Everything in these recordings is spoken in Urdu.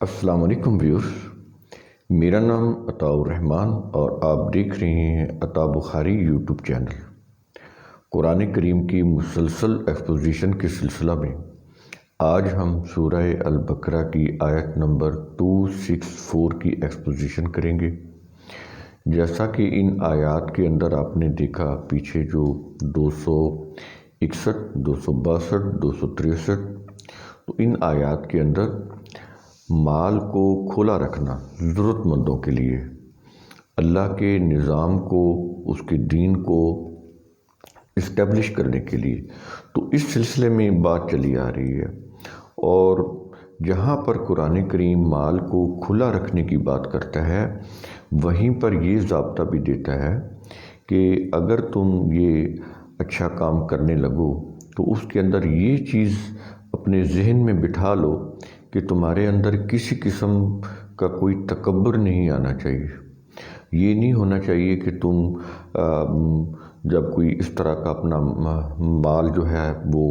السلام علیکم ویورز، میرا نام عطاء الرحمن اور آپ دیکھ رہے ہیں عطاء بخاری یوٹیوب چینل۔ قرآن کریم کی مسلسل ایکسپوزیشن کے سلسلہ میں آج ہم سورہ البقرہ کی آیت نمبر 264 کی ایکسپوزیشن کریں گے۔ جیسا کہ ان آیات کے اندر آپ نے دیکھا پیچھے جو 261، 262، 263، تو ان آیات کے اندر مال کو کھلا رکھنا ضرورت مندوں کے لیے، اللہ کے نظام کو، اس کے دین کو اسٹیبلش کرنے کے لیے، تو اس سلسلے میں بات چلی آ رہی ہے۔ اور جہاں پر قرآن کریم مال کو کھلا رکھنے کی بات کرتا ہے، وہیں پر یہ ضابطہ بھی دیتا ہے کہ اگر تم یہ اچھا کام کرنے لگو تو اس کے اندر یہ چیز اپنے ذہن میں بٹھا لو کہ تمہارے اندر کسی قسم کا کوئی تکبر نہیں آنا چاہیے۔ یہ نہیں ہونا چاہیے کہ تم جب کوئی اس طرح کا اپنا مال جو ہے وہ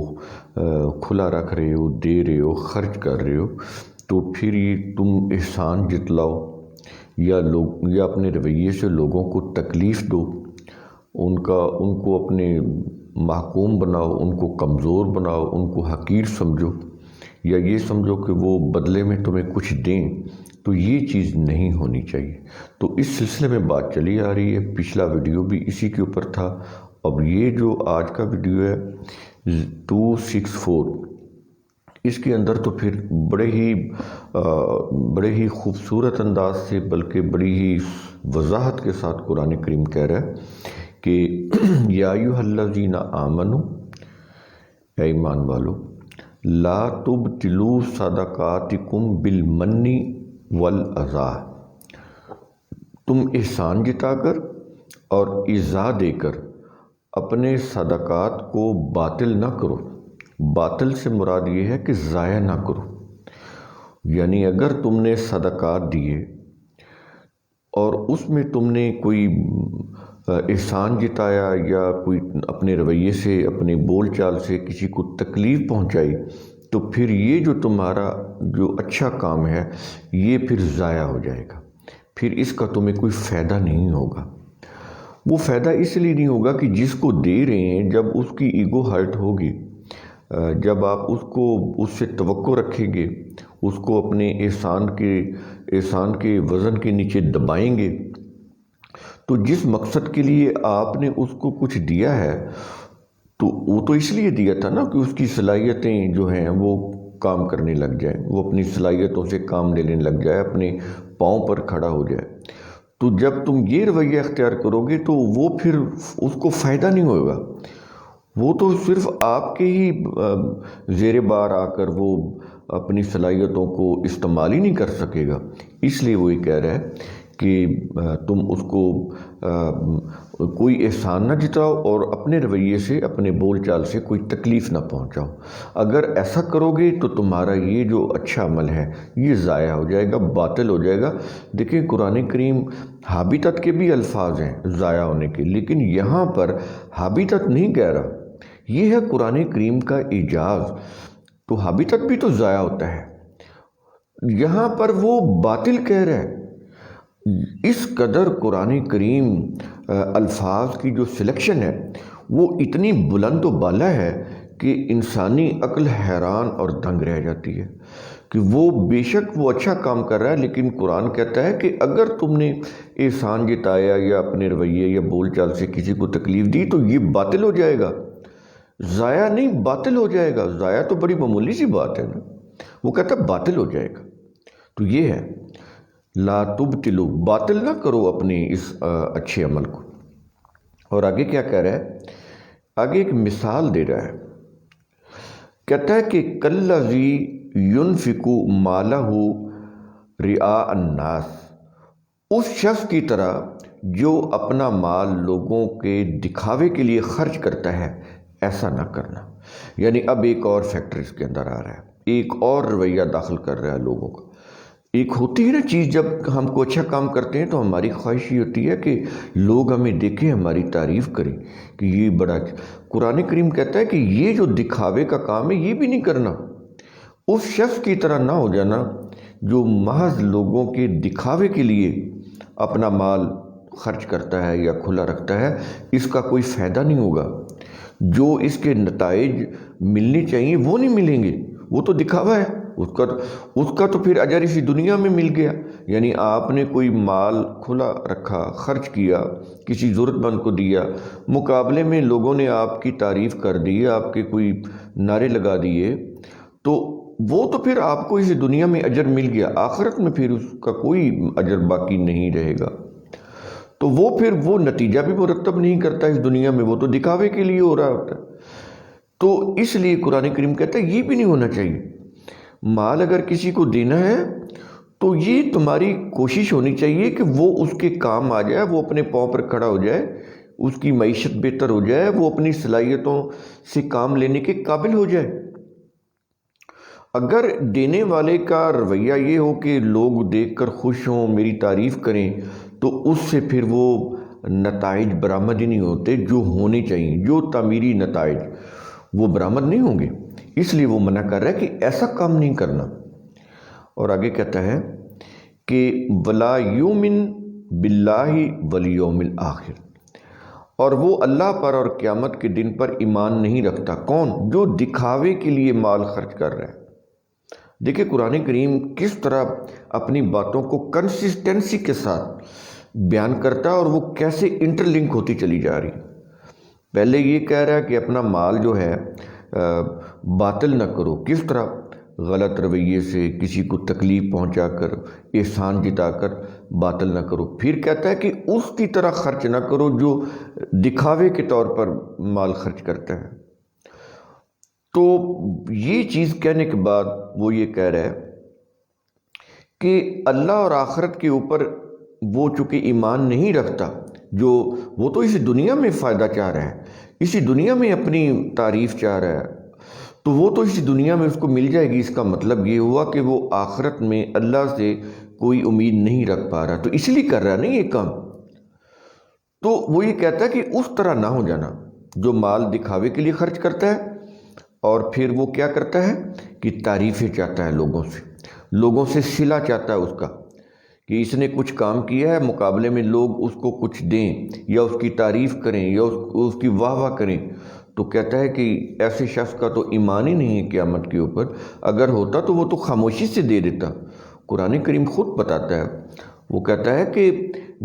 کھلا رکھ رہے ہو، دے رہے ہو، خرچ کر رہے ہو، تو پھر یہ تم احسان جتلاؤ یا اپنے رویے سے لوگوں کو تکلیف دو، ان کو اپنے محکوم بناؤ، ان کو کمزور بناؤ، ان کو حقیر سمجھو، یا یہ سمجھو کہ وہ بدلے میں تمہیں کچھ دیں، تو یہ چیز نہیں ہونی چاہیے۔ تو اس سلسلے میں بات چلی آ رہی ہے، پچھلا ویڈیو بھی اسی کے اوپر تھا۔ اب یہ جو آج کا ویڈیو ہے 264، اس کے اندر تو پھر بڑے ہی خوبصورت انداز سے، بلکہ بڑی ہی وضاحت کے ساتھ قرآن کریم کہہ رہا ہے کہ یا ایھا الذین آمنوا، اے ایمان والو، لا تبطلوا صدقاتکم بالمن والاذی، تم احسان جتا کر اور ایذا دے کر اپنے صدقات کو باطل نہ کرو۔ باطل سے مراد یہ ہے کہ ضائع نہ کرو، یعنی اگر تم نے صدقات دیے اور اس میں تم نے کوئی احسان جتایا یا کوئی اپنے رویے سے، اپنے بول چال سے کسی کو تکلیف پہنچائی، تو پھر یہ جو تمہارا جو اچھا کام ہے یہ پھر ضائع ہو جائے گا، پھر اس کا تمہیں کوئی فائدہ نہیں ہوگا۔ وہ فائدہ اس لیے نہیں ہوگا کہ جس کو دے رہے ہیں، جب اس کی ایگو ہرٹ ہوگی، جب آپ اس سے توقع رکھیں گے، اس کو اپنے احسان کے وزن کے نیچے دبائیں گے، تو جس مقصد کے لیے آپ نے اس کو کچھ دیا ہے، تو وہ تو اس لیے دیا تھا نا کہ اس کی صلاحیتیں جو ہیں وہ کام کرنے لگ جائیں، وہ اپنی صلاحیتوں سے کام لینے لگ جائے، اپنے پاؤں پر کھڑا ہو جائے۔ تو جب تم یہ رویہ اختیار کرو گے تو وہ پھر اس کو فائدہ نہیں ہوگا، وہ تو صرف آپ کے ہی زیر بار آ کر وہ اپنی صلاحیتوں کو استعمال ہی نہیں کر سکے گا۔ اس لیے وہ یہ کہہ رہا ہے کہ تم اس کو کوئی احسان نہ جتاؤ اور اپنے رویے سے، اپنے بول چال سے کوئی تکلیف نہ پہنچاؤ۔ اگر ایسا کرو گے تو تمہارا یہ جو اچھا عمل ہے یہ ضائع ہو جائے گا، باطل ہو جائے گا۔ دیکھیں قرآن کریم حابطت کے بھی الفاظ ہیں ضائع ہونے کے، لیکن یہاں پر حابطت نہیں کہہ رہا، یہ ہے قرآن کریم کا اعجاز۔ تو حابطت بھی تو ضائع ہوتا ہے، یہاں پر وہ باطل کہہ رہا ہے۔ اس قدر قرآن کریم الفاظ کی جو سلیکشن ہے وہ اتنی بلند و بالا ہے کہ انسانی عقل حیران اور دنگ رہ جاتی ہے کہ وہ بے شک وہ اچھا کام کر رہا ہے، لیکن قرآن کہتا ہے کہ اگر تم نے احسان جتایا یا اپنے رویے یا بول چال سے کسی کو تکلیف دی تو یہ باطل ہو جائے گا، ضائع نہیں، باطل ہو جائے گا۔ ضائع تو بڑی معمولی سی بات ہے نا، وہ کہتا ہے باطل ہو جائے گا۔ تو یہ ہے لا تبطلوا، باطل نہ کرو اپنے اس اچھے عمل کو۔ اور آگے کیا کہہ رہا ہے؟ آگے ایک مثال دے رہا ہے، کہتا ہے کہ کالذی ينفق مالہ رئاء الناس، اس شخص کی طرح جو اپنا مال لوگوں کے دکھاوے کے لیے خرچ کرتا ہے، ایسا نہ کرنا۔ یعنی اب ایک اور فیکٹر اس کے اندر آ رہا ہے، ایک اور رویہ داخل کر رہا ہے لوگوں کا۔ ایک ہوتی ہے نا چیز، جب ہم کو اچھا کام کرتے ہیں تو ہماری خواہش یہ ہوتی ہے کہ لوگ ہمیں دیکھیں، ہماری تعریف کریں کہ یہ بڑا قرآن کریم کہتا ہے کہ یہ جو دکھاوے کا کام ہے یہ بھی نہیں کرنا۔ اس شخص کی طرح نہ ہو جانا جو محض لوگوں کے دکھاوے کے لیے اپنا مال خرچ کرتا ہے یا کھلا رکھتا ہے، اس کا کوئی فائدہ نہیں ہوگا، جو اس کے نتائج ملنے چاہیے وہ نہیں ملیں گے، وہ تو دکھاوا ہے، اس کا تو پھر اجر اسی دنیا میں مل گیا۔ یعنی آپ نے کوئی مال کھلا رکھا، خرچ کیا، کسی ضرورت مند کو دیا، مقابلے میں لوگوں نے آپ کی تعریف کر دی، آپ کے کوئی نعرے لگا دیے، تو وہ تو پھر آپ کو اس دنیا میں اجر مل گیا، آخرت میں پھر اس کا کوئی اجر باقی نہیں رہے گا۔ تو وہ پھر وہ نتیجہ بھی مرتب نہیں کرتا اس دنیا میں، وہ تو دکھاوے کے لیے ہو رہا ہوتا ہے۔ تو اس لیے قرآن کریم کہتا ہے یہ بھی نہیں ہونا چاہیے۔ مال اگر کسی کو دینا ہے تو یہ تمہاری کوشش ہونی چاہیے کہ وہ اس کے کام آ جائے، وہ اپنے پاؤں پر کھڑا ہو جائے، اس کی معیشت بہتر ہو جائے، وہ اپنی صلاحیتوں سے کام لینے کے قابل ہو جائے۔ اگر دینے والے کا رویہ یہ ہو کہ لوگ دیکھ کر خوش ہوں، میری تعریف کریں، تو اس سے پھر وہ نتائج برآمد ہی نہیں ہوتے جو ہونے چاہیے، جو تعمیری نتائج وہ برآمد نہیں ہوں گے۔ اس لیے وہ منع کر رہا ہے کہ ایسا کام نہیں کرنا۔ اور آگے کہتا ہے کہ وَلَا يُؤْمِنْ بِاللَّهِ وَالْيَوْمِ الْآخِرِ، اور وہ اللہ پر اور قیامت کے دن پر ایمان نہیں رکھتا۔ کون؟ جو دکھاوے کے لیے مال خرچ کر رہا ہے۔ دیکھیں قرآن کریم کس طرح اپنی باتوں کو کنسسٹنسی کے ساتھ بیان کرتا ہے اور وہ کیسے انٹر لنک ہوتی چلی جا رہی۔ پہلے یہ کہہ رہا ہے کہ اپنا مال جو ہے باطل نہ کرو، کس طرح؟ غلط رویے سے، کسی کو تکلیف پہنچا کر، احسان جتا کر باطل نہ کرو۔ پھر کہتا ہے کہ اس کی طرح خرچ نہ کرو جو دکھاوے کے طور پر مال خرچ کرتا ہے۔ تو یہ چیز کہنے کے بعد وہ یہ کہہ رہا ہے کہ اللہ اور آخرت کے اوپر وہ چونکہ ایمان نہیں رکھتا، جو وہ تو اسی دنیا میں فائدہ چاہ رہا ہے، اسی دنیا میں اپنی تعریف چاہ رہا ہے، تو وہ تو اسی دنیا میں اس کو مل جائے گی۔ اس کا مطلب یہ ہوا کہ وہ آخرت میں اللہ سے کوئی امید نہیں رکھ پا رہا، تو اس لیے کر رہا نہیں یہ کام۔ تو وہ یہ کہتا ہے کہ اس طرح نہ ہو جانا جو مال دکھاوے کے لیے خرچ کرتا ہے، اور پھر وہ کیا کرتا ہے کہ تعریفیں چاہتا ہے لوگوں سے صلہ چاہتا ہے اس کا، کہ اس نے کچھ کام کیا ہے، مقابلے میں لوگ اس کو کچھ دیں یا اس کی تعریف کریں یا اس کی واہ واہ کریں۔ تو کہتا ہے کہ ایسے شخص کا تو ایمان ہی نہیں ہے قیامت کے اوپر، اگر ہوتا تو وہ تو خاموشی سے دے دیتا۔ قرآن کریم خود بتاتا ہے، وہ کہتا ہے کہ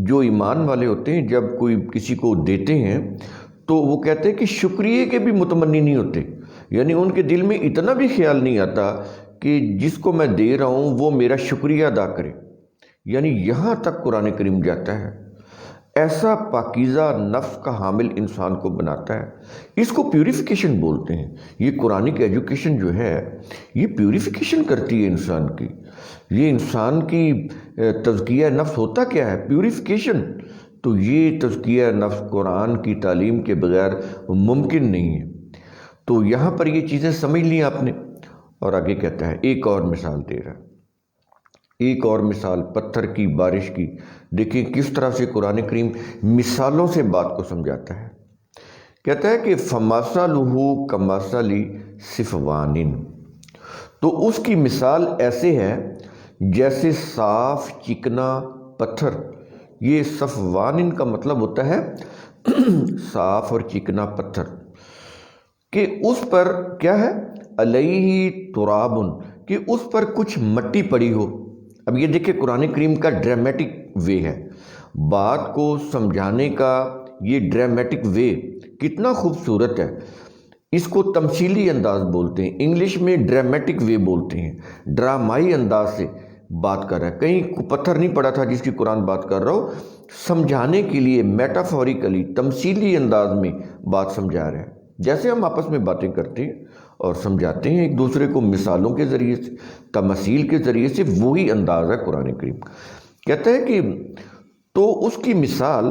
جو ایمان والے ہوتے ہیں جب کوئی کسی کو دیتے ہیں تو وہ کہتے ہیں کہ شکریہ کے بھی متمنی نہیں ہوتے، یعنی ان کے دل میں اتنا بھی خیال نہیں آتا کہ جس کو میں دے رہا ہوں وہ میرا شکریہ ادا کرے، یعنی یہاں تک قرآن کریم جاتا ہے۔ ایسا پاکیزہ نفس کا حامل انسان کو بناتا ہے، اس کو پیوریفیکیشن بولتے ہیں۔ یہ قرآنک ایجوکیشن جو ہے یہ پیوریفیکیشن کرتی ہے انسان کی۔ یہ انسان کی تزکیہ نفس ہوتا کیا ہے؟ پیوریفیکیشن۔ تو یہ تزکیہ نفس قرآن کی تعلیم کے بغیر ممکن نہیں ہے۔ تو یہاں پر یہ چیزیں سمجھ لی آپ نے۔ اور آگے کہتا ہے ایک اور مثال دے رہا ہے، ایک اور مثال پتھر کی، بارش کی۔ دیکھیں کس طرح سے قرآن کریم مثالوں سے بات کو سمجھاتا ہے۔ کہتا ہے کہ فَمَثَلُهُ كَمَثَلِ صِفْوَانٍ، تو اس کی مثال ایسے ہے جیسے صاف چکنا پتھر۔ یہ صفوان کا مطلب ہوتا ہے صاف اور چکنا پتھر، کہ اس پر کیا ہے؟ علیہ تراب، کہ اس پر کچھ مٹی پڑی ہو۔ اب یہ دیکھیں قرآن کریم کا ڈرامیٹک وے ہے، بات کو سمجھانے کا یہ ڈرامیٹک وے کتنا خوبصورت ہے۔ اس کو تمثیلی انداز بولتے ہیں، انگلش میں ڈرامیٹک وے بولتے ہیں، ڈرامائی انداز سے بات کر رہا ہے۔ کہیں پتھر نہیں پڑا تھا جس کی قرآن بات کر رہا ہو، سمجھانے کے لیے میٹافوریکلی تمثیلی انداز میں بات سمجھا رہا ہے، جیسے ہم آپس میں باتیں کرتے ہیں اور سمجھاتے ہیں ایک دوسرے کو مثالوں کے ذریعے سے، تمثیل کے ذریعے سے، وہی انداز ہے قرآن کریم۔ کہتا ہے کہ تو اس کی مثال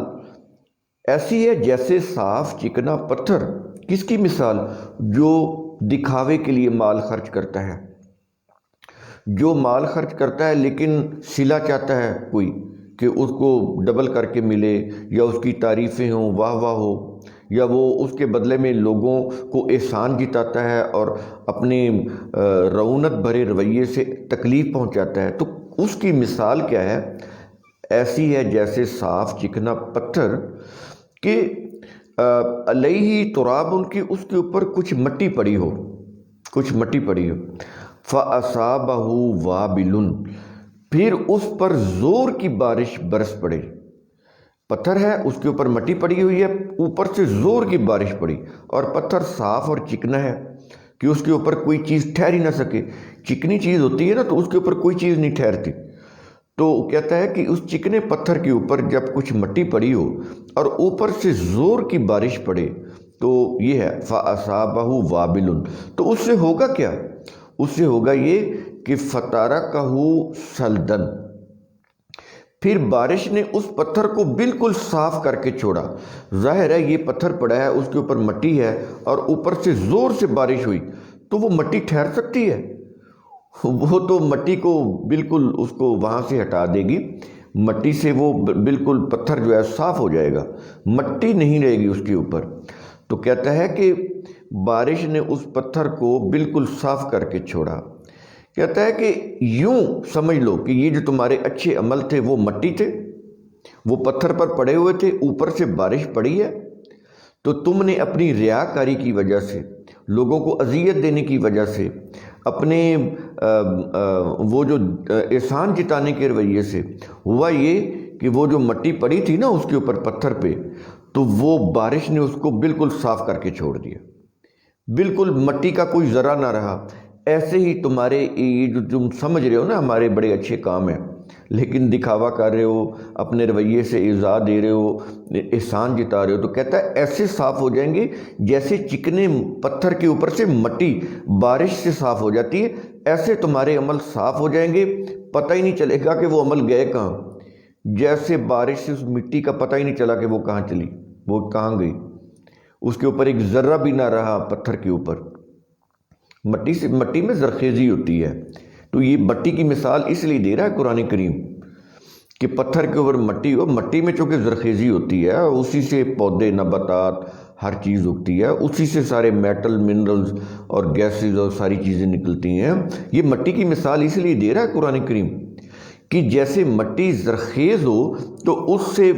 ایسی ہے جیسے صاف چکنا پتھر۔ کس کی مثال؟ جو دکھاوے کے لیے مال خرچ کرتا ہے، جو مال خرچ کرتا ہے لیکن صلہ چاہتا ہے کوئی کہ اس کو ڈبل کر کے ملے، یا اس کی تعریفیں ہوں، واہ واہ ہو، یا وہ اس کے بدلے میں لوگوں کو احسان جتاتا ہے اور اپنے رعونت بھرے رویے سے تکلیف پہنچاتا ہے، تو اس کی مثال کیا ہے؟ ایسی ہے جیسے صاف چکنا پتھر کہ علیہ تراب، ان کی اس کے اوپر کچھ مٹی پڑی ہو، فَأَصَابَهُ وَابِلٌ، پھر اس پر زور کی بارش برس پڑے۔ پتھر ہے، اس کے اوپر مٹی پڑی ہوئی ہے، اوپر سے زور کی بارش پڑی، اور پتھر صاف اور چکنا ہے کہ اس کے اوپر کوئی چیز ٹھہر ہی نہ سکے۔ چکنی چیز ہوتی ہے نا، تو اس کے اوپر کوئی چیز نہیں ٹھہرتی۔ تو کہتا ہے کہ اس چکنے پتھر کے اوپر جب کچھ مٹی پڑی ہو اور اوپر سے زور کی بارش پڑے، تو یہ ہے فَأَصَابَهُ وَابِلٌ، تو اس سے ہوگا کیا؟ اس سے ہوگا یہ کہ فَتَرَكَهُ سَلْدًا، پھر بارش نے اس پتھر کو بالکل صاف کر کے چھوڑا۔ ظاہر ہے یہ پتھر پڑا ہے، اس کے اوپر مٹی ہے، اور اوپر سے زور سے بارش ہوئی، تو وہ مٹی ٹھہر سکتی ہے؟ وہ تو مٹی کو بالکل اس کو وہاں سے ہٹا دے گی، مٹی سے وہ بالکل پتھر جو ہے صاف ہو جائے گا، مٹی نہیں رہے گی اس کے اوپر۔ تو کہتا ہے کہ بارش نے اس پتھر کو بالکل صاف کر کے چھوڑا۔ کہتا ہے کہ یوں سمجھ لو کہ یہ جو تمہارے اچھے عمل تھے وہ مٹی تھے، وہ پتھر پر پڑے ہوئے تھے، اوپر سے بارش پڑی ہے، تو تم نے اپنی ریاکاری کی وجہ سے، لوگوں کو اذیت دینے کی وجہ سے، اپنے وہ جو احسان جتانے کے رویے سے ہوا یہ کہ وہ جو مٹی پڑی تھی نا اس کے اوپر پتھر پہ، تو وہ بارش نے اس کو بالکل صاف کر کے چھوڑ دیا، بالکل مٹی کا کوئی ذرہ نہ رہا۔ ایسے ہی تمہارے یہ جو تم سمجھ رہے ہو نا ہمارے بڑے اچھے کام ہیں، لیکن دکھاوا کر رہے ہو، اپنے رویے سے ایذا دے رہے ہو، احسان جتا رہے ہو، تو کہتا ہے ایسے صاف ہو جائیں گے جیسے چکنے پتھر کے اوپر سے مٹی بارش سے صاف ہو جاتی ہے، ایسے تمہارے عمل صاف ہو جائیں گے، پتہ ہی نہیں چلے گا کہ وہ عمل گئے کہاں، جیسے بارش سے اس مٹی کا پتہ ہی نہیں چلا کہ وہ کہاں چلی، وہ کہاں گئی، اس کے اوپر ایک ذرہ بھی نہ رہا پتھر کے اوپر۔ مٹی میں زرخیزی ہوتی ہے، تو یہ مٹی کی مثال اس لیے دے رہا ہے قرآن کریم کہ پتھر کے اوپر مٹی ہو، مٹی میں چونکہ زرخیزی ہوتی ہے، اسی سے پودے نباتات ہر چیز اگتی ہے، اسی سے سارے میٹل منرلز اور گیسز اور ساری چیزیں نکلتی ہیں۔ یہ مٹی کی مثال اس لیے دے رہا ہے قرآن کریم کہ جیسے مٹی زرخیز ہو تو اس سے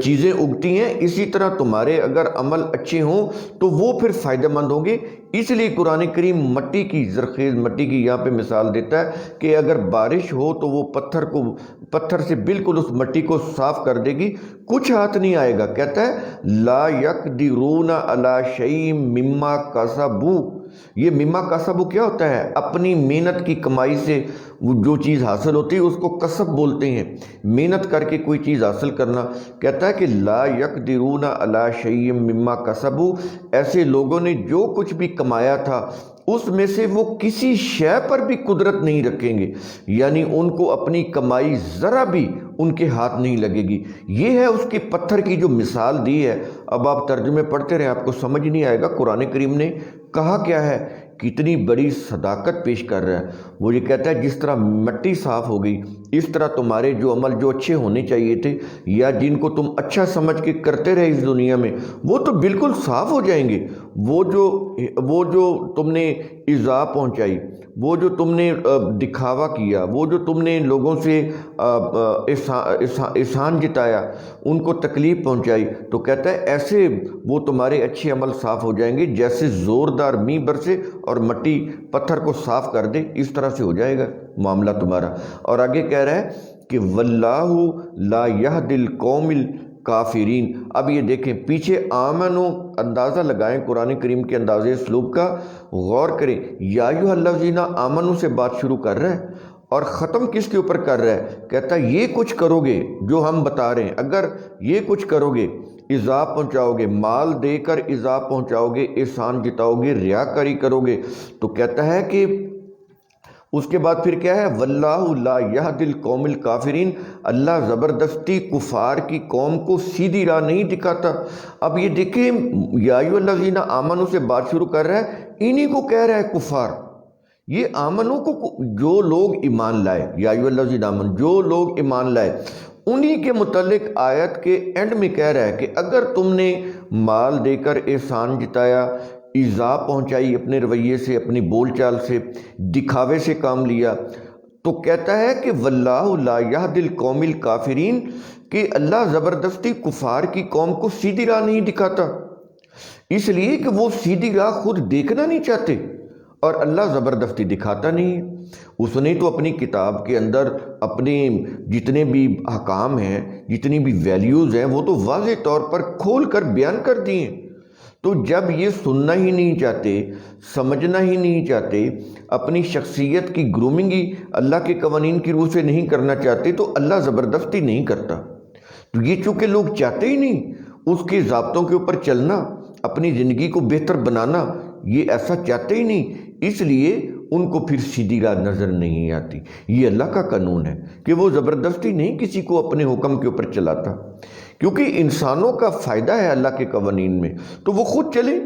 چیزیں اگتی ہیں، اسی طرح تمہارے اگر عمل اچھے ہوں تو وہ پھر فائدہ مند ہوں گے۔ اس لیے قرآن کریم مٹی کی زرخیز مٹی کی یہاں پہ مثال دیتا ہے کہ اگر بارش ہو تو وہ پتھر سے بالکل اس مٹی کو صاف کر دے گی، کچھ ہاتھ نہیں آئے گا۔ کہتا ہے لا یقدرون علی شیء مما کسبوا، یہ مما کسبوا کیا ہوتا ہے؟ اپنی محنت کی کمائی سے جو چیز حاصل ہوتی ہے اس کو کسب بولتے ہیں، محنت کر کے کوئی چیز حاصل کرنا۔ کہتا ہے کہ لا یقدرون علی شیء مما کسبوا، ایسے لوگوں نے جو کچھ بھی کمایا تھا اس میں سے وہ کسی شے پر بھی قدرت نہیں رکھیں گے، یعنی ان کو اپنی کمائی ذرا بھی ان کے ہاتھ نہیں لگے گی۔ یہ ہے اس کے پتھر کی جو مثال دی ہے۔ اب آپ ترجمے پڑھتے رہیں، آپ کو سمجھ نہیں آئے گا قرآن کریم نے کہا کیا ہے، کتنی بڑی صداقت پیش کر رہا ہے۔ وہ یہ کہتا ہے جس طرح مٹی صاف ہو گئی، اس طرح تمہارے جو عمل جو اچھے ہونے چاہیے تھے یا جن کو تم اچھا سمجھ کے کرتے رہے اس دنیا میں، وہ تو بالکل صاف ہو جائیں گے۔ وہ جو تم نے ایذا پہنچائی، وہ جو تم نے دکھاوا کیا، وہ جو تم نے لوگوں سے احسان جتایا، ان کو تکلیف پہنچائی، تو کہتا ہے ایسے وہ تمہارے اچھے عمل صاف ہو جائیں گے جیسے زوردار میںہ برسے اور مٹی پتھر کو صاف کر دے، اس طرح سے ہو جائے گا معاملہ تمہارا۔ اور آگے کہہ رہا ہے کہ واللہ لا یہدی القوم الکافرین۔ اب یہ دیکھیں پیچھے آمنو اندازہ لگائیں قرآن کریم کے انداز اسلوب کا، غور کریں۔ یا ایھا الذین آمنو سے بات شروع کر رہا ہے اور ختم کس کے اوپر کر رہا ہے؟ کہتا ہے یہ کچھ کرو گے جو ہم بتا رہے ہیں، اگر یہ کچھ کرو گے، ایذا پہنچاؤ گے، مال دے کر ایذا پہنچاؤ گے، احسان جتاؤ گے، ریاکاری کرو گے، تو کہتا ہے کہ اس کے بعد پھر کیا ہے؟ واللہ لا یہدی القوم الکافرین، اللہ زبردستی کفار کی قوم کو سیدھی راہ نہیں دکھاتا۔ اب یہ دیکھیں یا ایھا الذین آمنو سے بات شروع کر رہا ہے، انہی کو کہہ رہا ہے کفار، یہ آمنو کو جو لوگ ایمان لائے، یا ایھا الذین آمنوا، جو لوگ ایمان لائے، انہی کے متعلق آیت کے اینڈ میں کہہ رہا ہے کہ اگر تم نے مال دے کر احسان جتایا، ایذا پہنچائی اپنے رویے سے، اپنی بول چال سے، دکھاوے سے کام لیا، تو کہتا ہے کہ واللہ لا یہدی القوم الکافرین، کہ اللہ زبردستی کفار کی قوم کو سیدھی راہ نہیں دکھاتا، اس لیے کہ وہ سیدھی راہ خود دیکھنا نہیں چاہتے، اور اللہ زبردستی دکھاتا نہیں ہے۔ اس نے تو اپنی کتاب کے اندر اپنے جتنے بھی احکام ہیں، جتنی بھی ویلیوز ہیں، وہ تو واضح طور پر کھول کر بیان کر دیے ہیں۔ تو جب یہ سننا ہی نہیں چاہتے، سمجھنا ہی نہیں چاہتے، اپنی شخصیت کی گرومنگ ہی اللہ کے قوانین کی روح سے نہیں کرنا چاہتے، تو اللہ زبردستی نہیں کرتا۔ تو یہ چونکہ لوگ چاہتے ہی نہیں اس کے ضابطوں کے اوپر چلنا، اپنی زندگی کو بہتر بنانا، یہ ایسا چاہتے ہی نہیں، اس لیے ان کو پھر سیدھی راہ نظر نہیں آتی۔ یہ اللہ کا قانون ہے کہ وہ زبردستی نہیں کسی کو اپنے حکم کے اوپر چلاتا، کیونکہ انسانوں کا فائدہ ہے اللہ کے قوانین میں، تو وہ خود چلیں۔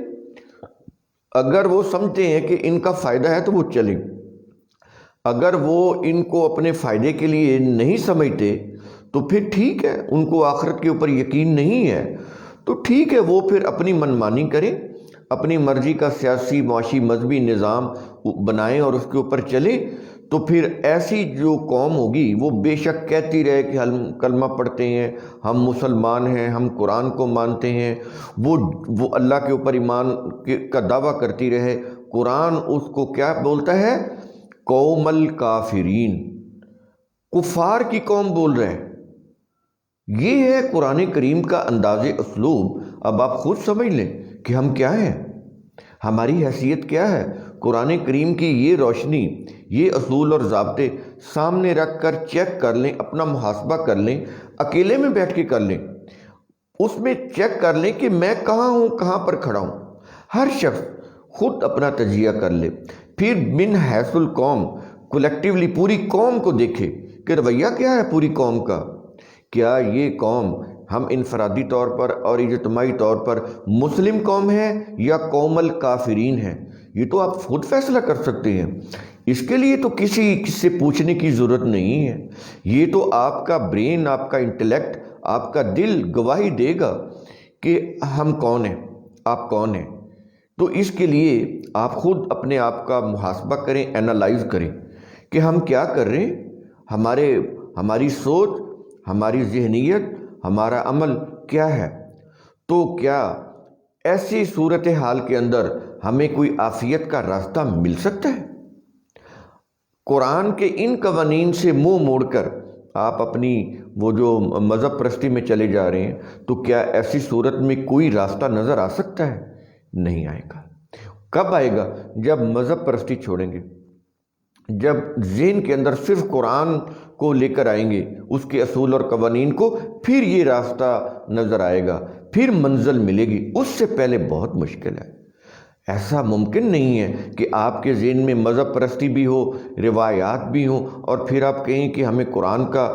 اگر وہ سمجھتے ہیں کہ ان کا فائدہ ہے تو وہ چلیں، اگر وہ ان کو اپنے فائدے کے لیے نہیں سمجھتے تو پھر ٹھیک ہے، ان کو آخرت کے اوپر یقین نہیں ہے تو ٹھیک ہے، وہ پھر اپنی منمانی کریں، اپنی مرضی کا سیاسی، معاشی، مذہبی نظام بنائیں اور اس کے اوپر چلیں۔ تو پھر ایسی جو قوم ہوگی وہ بے شک کہتی رہے کہ ہم کلمہ پڑھتے ہیں، ہم مسلمان ہیں، ہم قرآن کو مانتے ہیں، وہ اللہ کے اوپر ایمان کا دعویٰ کرتی رہے، قرآن اس کو کیا بولتا ہے؟ قوم الکافرین، کفار کی قوم بول رہے ہیں۔ یہ ہے قرآن کریم کا انداز اسلوب۔ اب آپ خود سمجھ لیں کہ ہم کیا ہیں، ہماری حیثیت کیا ہے۔ قرآن کریم کی یہ روشنی، یہ اصول اور ضابطے سامنے رکھ کر چیک کر لیں، اپنا محاسبہ کر لیں، اکیلے میں بیٹھ کے کر لیں، اس میں چیک کر لیں کہ میں کہاں ہوں، کہاں پر کھڑا ہوں۔ ہر شخص خود اپنا تجزیہ کر لے، پھر من حیث القوم، کولیکٹیولی پوری قوم کو دیکھے کہ رویہ کیا ہے پوری قوم کا۔ کیا یہ قوم ہم انفرادی طور پر اور اجتماعی طور پر مسلم قوم ہے یا قوم الکافرین ہے؟ یہ تو آپ خود فیصلہ کر سکتے ہیں، اس کے لیے تو کسی سے پوچھنے کی ضرورت نہیں ہے۔ یہ تو آپ کا برین، آپ کا انٹلیکٹ، آپ کا دل گواہی دے گا کہ ہم کون ہیں، آپ کون ہیں۔ تو اس کے لیے آپ خود اپنے آپ کا محاسبہ کریں، اینالائز کریں کہ ہم کیا کر رہے ہیں، ہماری سوچ، ہماری ذہنیت، ہمارا عمل کیا ہے۔ تو کیا ایسی صورتحال کے اندر ہمیں کوئی عافیت کا راستہ مل سکتا ہے؟ قرآن کے ان قوانین سے منہ موڑ کر آپ اپنی وہ جو مذہب پرستی میں چلے جا رہے ہیں، تو کیا ایسی صورت میں کوئی راستہ نظر آ سکتا ہے؟ نہیں آئے گا۔ کب آئے گا؟ جب مذہب پرستی چھوڑیں گے، جب ذہن کے اندر صرف قرآن کو لے کر آئیں گے، اس کے اصول اور قوانین کو، پھر یہ راستہ نظر آئے گا، پھر منزل ملے گی۔ اس سے پہلے بہت مشکل ہے۔ ایسا ممکن نہیں ہے کہ آپ کے ذہن میں مذہب پرستی بھی ہو، روایات بھی ہوں، اور پھر آپ کہیں کہ ہمیں قرآن کا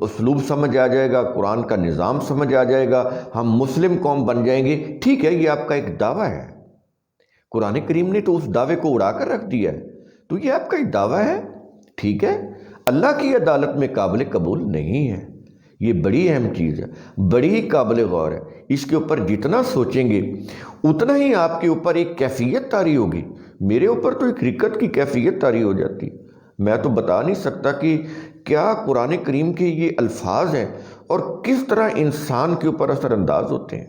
اسلوب سمجھ آ جائے گا، قرآن کا نظام سمجھ آ جائے گا، ہم مسلم قوم بن جائیں گے۔ ٹھیک ہے، یہ آپ کا ایک دعویٰ ہے، قرآن کریم نے تو اس دعوے کو اڑا کر رکھ دیا ہے، تو یہ آپ کا ایک دعویٰ ہے، ٹھیک ہے، اللہ کی عدالت میں قابل قبول نہیں ہے۔ یہ بڑی اہم چیز ہے، بڑی ہی قابل غور ہے۔ اس کے اوپر جتنا سوچیں گے اتنا ہی آپ کے اوپر ایک کیفیت طاری ہوگی۔ میرے اوپر تو ایک رکت کی کیفیت طاری ہو جاتی۔ میں تو بتا نہیں سکتا کہ کیا قرآن کریم کے یہ الفاظ ہیں اور کس طرح انسان کے اوپر اثر انداز ہوتے ہیں،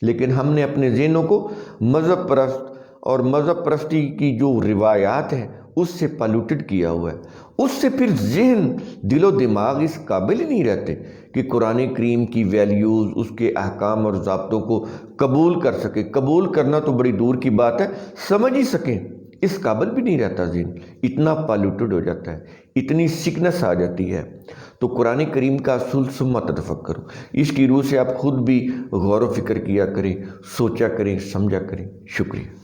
لیکن ہم نے اپنے ذہنوں کو مذہب پرست اور مذہب پرستی کی جو روایات ہیں اس سے پالوٹڈ کیا ہوا ہے۔ اس سے پھر ذہن، دل و دماغ اس قابل ہی نہیں رہتے کہ قرآن کریم کی ویلیوز، اس کے احکام اور ضابطوں کو قبول کر سکے۔ قبول کرنا تو بڑی دور کی بات ہے، سمجھ ہی سکیں اس قابل بھی نہیں رہتا ذہن، اتنا پالوٹڈ ہو جاتا ہے، اتنی سکنس آ جاتی ہے۔ تو قرآن کریم کا اصول ثم تفکروا، اس کی روح سے آپ خود بھی غور و فکر کیا کریں، سوچا کریں، سمجھا کریں۔ شکریہ۔